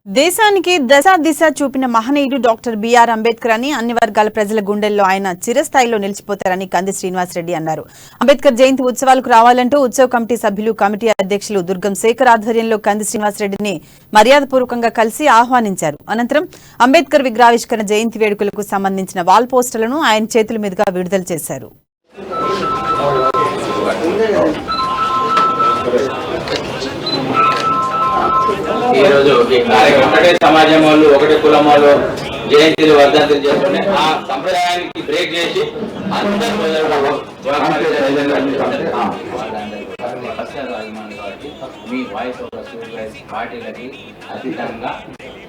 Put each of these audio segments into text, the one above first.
దేశానికి దశ దిశ చూపిన మహనీయుడు డాక్టర్ బిఆర్ అంబేద్కర్ అని అన్ని వర్గాల ప్రజల గుండెల్లో ఆయన చిరస్థాయిలో నిలిచిపోతారని కంది శ్రీనివాసరెడ్డి అన్నారు. అంబేద్కర్ జయంతి ఉత్సవాలకు రావాలంటూ ఉత్సవ కమిటీ సభ్యులు కమిటీ అధ్యక్షులు దుర్గం శేఖర్ ఆధ్వర్యంలో కంది శ్రీనివాసరెడ్డిని మర్యాదపూర్వకంగా కలిసి ఆహ్వానించారు. అనంతరం అంబేద్కర్ విగ్రహావిష్కరణ జయంతి వేడుకలకు సంబంధించిన వాల్ పోస్టర్లను ఆయన చేతుల మీదుగా విడుదల చేశారు. ఈ రోజు ఒకటే సమాజం వాళ్ళు ఒకటే కులం వాళ్ళు జయంతిలు వర్ధంతులు చేసుకుని ఆ సంప్రదాయానికి బ్రేక్ చేసి మీ వాయిస్ పార్టీలకి అతీతంగా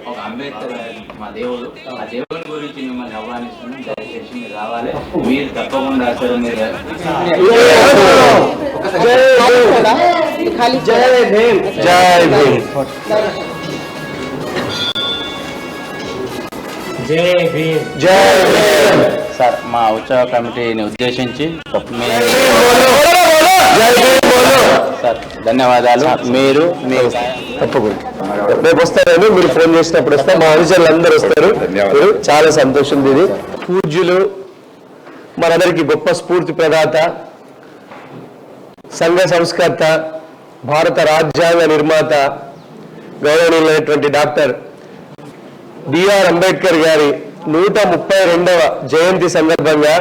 ఒక అంబేద్కర్ మా దేవుడు ఆ దేవుని గురించి మిమ్మల్ని ఆహ్వానిస్తున్నాం. దయచేసి మీరు రావాలి. మీరు తప్పకుండా అసలు మీరు సార్ మా ఉత్సవ కమిటీని ఉద్దేశించి సార్ ధన్యవాదాలు. మీరు తప్పకుండా రేపు వస్తారని మీరు ఫోన్ చేసినప్పుడు వస్తే మా అనుచరులు అందరూ వస్తారు. చాలా సంతోషం. ఇది పూజ్యులు మనందరికీ గొప్ప స్ఫూర్తి ప్రదాత, సంఘ సంస్కర్త, భారత రాజ్యాంగ నిర్మాత గౌరవనీయులైనటువంటి డాక్టర్ బిఆర్ అంబేద్కర్ గారి 132వ జయంతి సందర్భంగా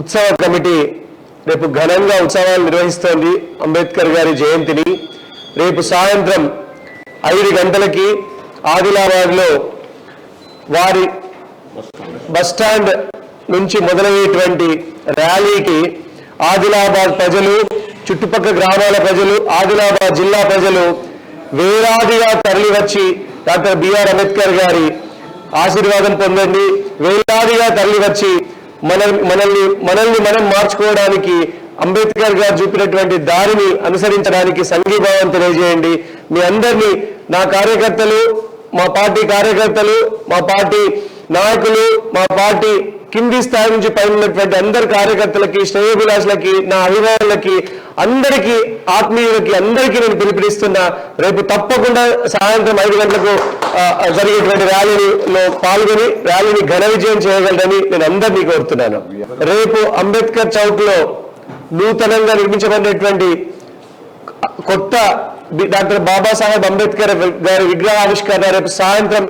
ఉత్సవ కమిటీ రేపు ఘనంగా ఉత్సవాలు నిర్వహిస్తోంది. అంబేద్కర్ గారి జయంతిని రేపు సాయంత్రం 5 గంటలకి ఆదిలాబాద్లో వారి బస్టాండ్ నుంచి మొదలయ్యేటువంటి ర్యాలీకి ఆదిలాబాద్ ప్రజలు, చుట్టుపక్కల గ్రామాల ప్రజలు, ఆదిలాబాద్ జిల్లా ప్రజలు వేలాదిగా తరలివచ్చి డాక్టర్ బిఆర్ అంబేద్కర్ గారి ఆశీర్వాదం పొందండి. వేలాదిగా తరలివచ్చి మనల్ని మనం మార్చుకోవడానికి అంబేద్కర్ గారు చూపినటువంటి దారిని అనుసరించడానికి సంఘీభావం తెలియజేయండి. మీ అందరినీ నా కార్యకర్తలు, మా పార్టీ కార్యకర్తలు, మా పార్టీ నాయకులు, మా పార్టీ కింది స్థాయి నుంచి పైన ఉన్నటువంటి అందరి కార్యకర్తలకి, శ్రేయోభిలాషులకి, నా అభిమానులకి, అందరికీ ఆత్మీయులకి అందరికీ నేను పిలుపునిస్తున్నా. రేపు తప్పకుండా సాయంత్రం 5 గంటలకు జరిగేటువంటి ర్యాలీలో పాల్గొని ర్యాలీని ఘన విజయం చేయగలరని నేను అందరినీ కోరుతున్నాను. రేపు అంబేద్కర్ చౌక్ లో నూతనంగా నిర్మించబడినటువంటి కొత్త డాక్టర్ బాబాసాహెబ్ అంబేద్కర్ గారి విగ్రహావిష్కరణ రేపు సాయంత్రం